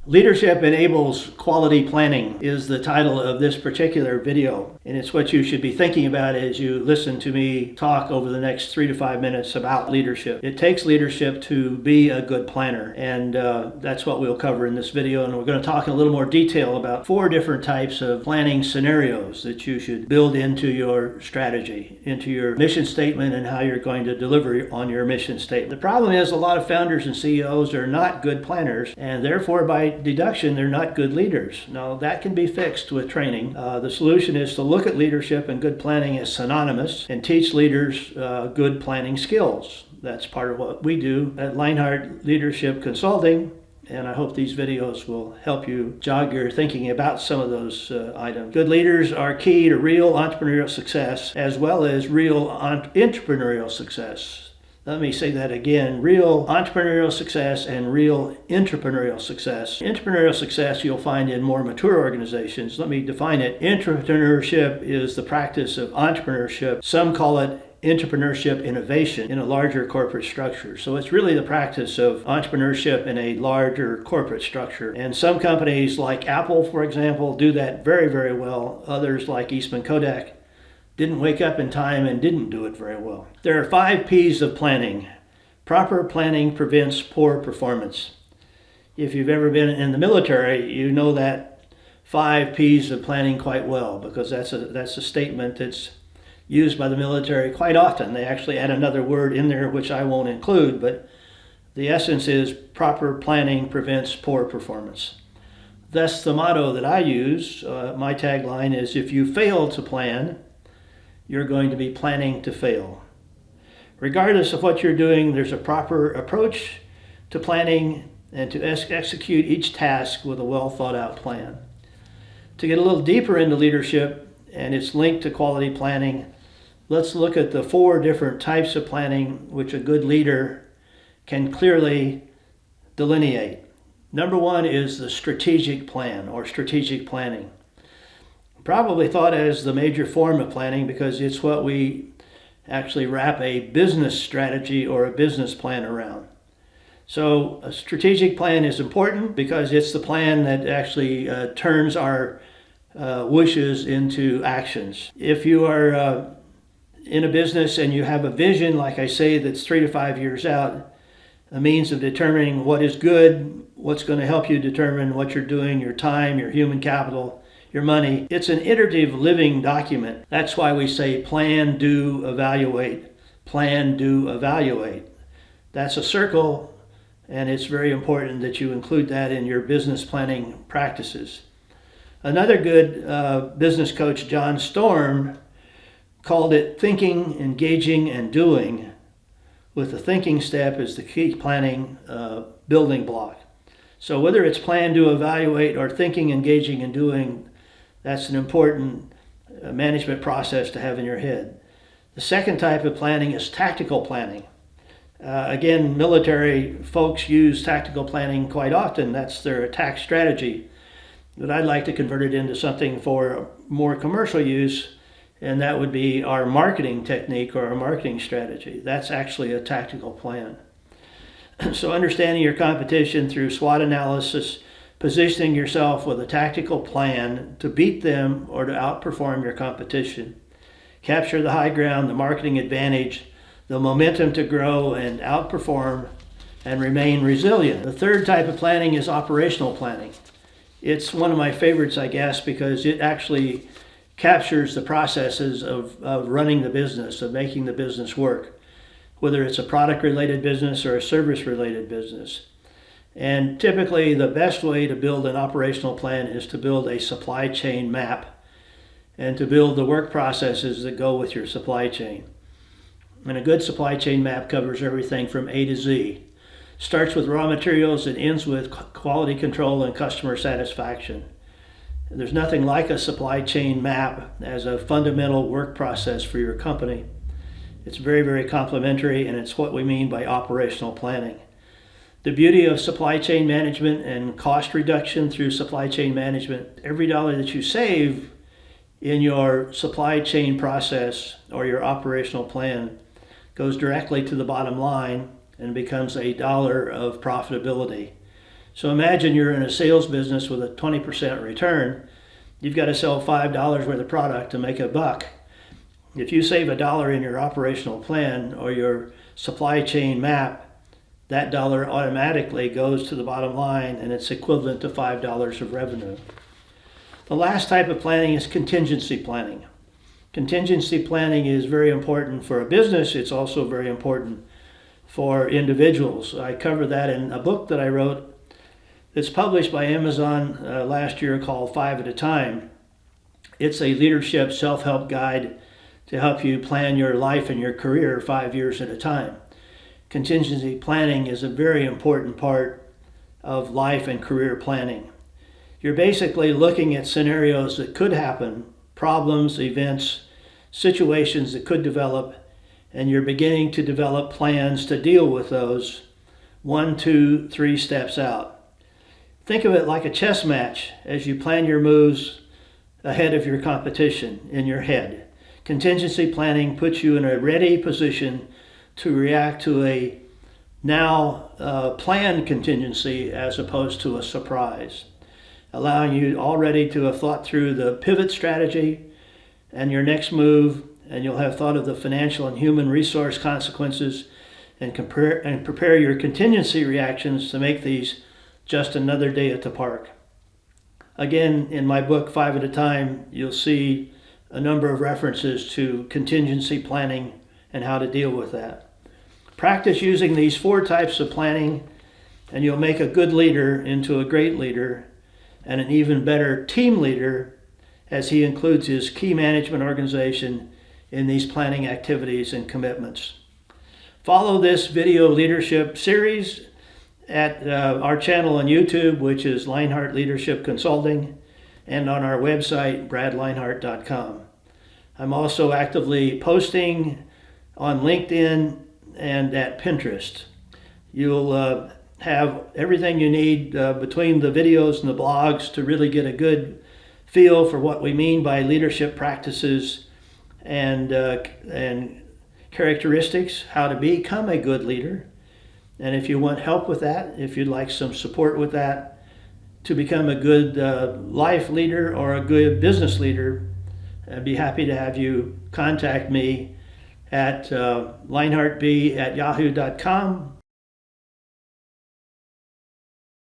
Leadership Enables Quality Planning is the title of this particular video, and it's what you should be thinking about as you listen to me talk over the next 3 to 5 minutes about leadership. It takes leadership to be a good planner, and that's what we'll cover in this video. And we're going to talk in a little more detail about 4 different types of planning scenarios that you should build into your strategy, into your mission statement, and how you're going to deliver on your mission statement. The problem is a lot of founders and CEOs are not good planners, and therefore by deduction they're not good leaders. Now that can be fixed with training. The solution is to look at leadership and good planning as synonymous and teach leaders good planning skills. That's part of what we do at Lienhart Leadership Consulting, and I hope these videos will help you jog your thinking about some of those items. Good leaders are key to real entrepreneurial success as well as real entrepreneurial success. Let me say that again. Real entrepreneurial success and real entrepreneurial success. Entrepreneurial success you'll find in more mature organizations. Let me define it. Entrepreneurship is the practice of entrepreneurship. Some call it entrepreneurship innovation in a larger corporate structure. So it's really the practice of entrepreneurship in a larger corporate structure. And some companies like Apple, for example, do that very, very well. Others like Eastman Kodak didn't wake up in time and didn't do it very well. There are 5 P's of planning. Proper planning prevents poor performance. If you've ever been in the military, you know that 5 P's of planning quite well, because that's a statement that's used by the military quite often. They actually add another word in there which I won't include, but the essence is proper planning prevents poor performance. That's the motto that I use. My tagline is, if you fail to plan, you're going to be planning to fail. Regardless of what you're doing, there's a proper approach to planning and to execute each task with a well thought out plan. To get a little deeper into leadership and its link to quality planning, let's look at the 4 different types of planning which a good leader can clearly delineate. Number 1 is the strategic plan or strategic planning. Probably thought as the major form of planning because it's what we actually wrap a business strategy or a business plan around. So a strategic plan is important because it's the plan that actually turns our wishes into actions. If you are in a business and you have a vision, like I say, that's 3 to 5 years out, a means of determining what is good, what's going to help you determine what you're doing, your time, your human capital, your money. It's an iterative living document. That's why we say plan, do, evaluate. Plan, do, evaluate. That's a circle, and it's very important that you include that in your business planning practices. Another good business coach, John Storm, called it thinking, engaging, and doing, with the thinking step as the key planning building block. So whether it's plan, do, evaluate, or thinking, engaging, and doing, that's an important management process to have in your head. The second type of planning is tactical planning. Again, military folks use tactical planning quite often. That's their attack strategy. But I'd like to convert it into something for more commercial use, and that would be our marketing technique or our marketing strategy. That's actually a tactical plan. So understanding your competition through SWOT analysis, positioning yourself with a tactical plan to beat them or to outperform your competition. Capture the high ground, the marketing advantage, the momentum to grow and outperform and remain resilient. The third type of planning is operational planning. It's one of my favorites, I guess, because it actually captures the processes of running the business, of making the business work, whether it's a product-related business or a service-related business. And typically the best way to build an operational plan is to build a supply chain map and to build the work processes that go with your supply chain. And a good supply chain map covers everything from A to Z. Starts with raw materials and ends with quality control and customer satisfaction. There's nothing like a supply chain map as a fundamental work process for your company. It's very, very complementary, and it's what we mean by operational planning. The beauty of supply chain management and cost reduction through supply chain management, every dollar that you save in your supply chain process or your operational plan goes directly to the bottom line and becomes $1 of profitability. So imagine you're in a sales business with a 20% return. You've got to sell $5 worth of product to make a buck. If you save $1 in your operational plan or your supply chain map, that dollar automatically goes to the bottom line, and it's equivalent to $5 of revenue. The last type of planning is contingency planning. Contingency planning is very important for a business. It's also very important for individuals. I cover that in a book that I wrote that's published by Amazon last year called 5 at a Time. It's a leadership self-help guide to help you plan your life and your career 5 years at a time. Contingency planning is a very important part of life and career planning. You're basically looking at scenarios that could happen, problems, events, situations that could develop, and you're beginning to develop plans to deal with those 1, 2, 3 steps out. Think of it like a chess match as you plan your moves ahead of your competition in your head. Contingency planning puts you in a ready position to react to a now planned contingency as opposed to a surprise, allowing you already to have thought through the pivot strategy and your next move, and you'll have thought of the financial and human resource consequences and prepare your contingency reactions to make these just another day at the park. Again, in my book, 5 at a Time, you'll see a number of references to contingency planning and how to deal with that. Practice using these 4 types of planning, and you'll make a good leader into a great leader and an even better team leader as he includes his key management organization in these planning activities and commitments. Follow this video leadership series at our channel on YouTube, which is Lienhart Leadership Consulting, and on our website, bradlienhart.com. I'm also actively posting on LinkedIn and at Pinterest. You'll have everything you need between the videos and the blogs to really get a good feel for what we mean by leadership practices and characteristics, how to become a good leader. And if you want help with that, if you'd like some support with that, to become a good life leader or a good business leader, I'd be happy to have you contact me at lienhartb@yahoo.com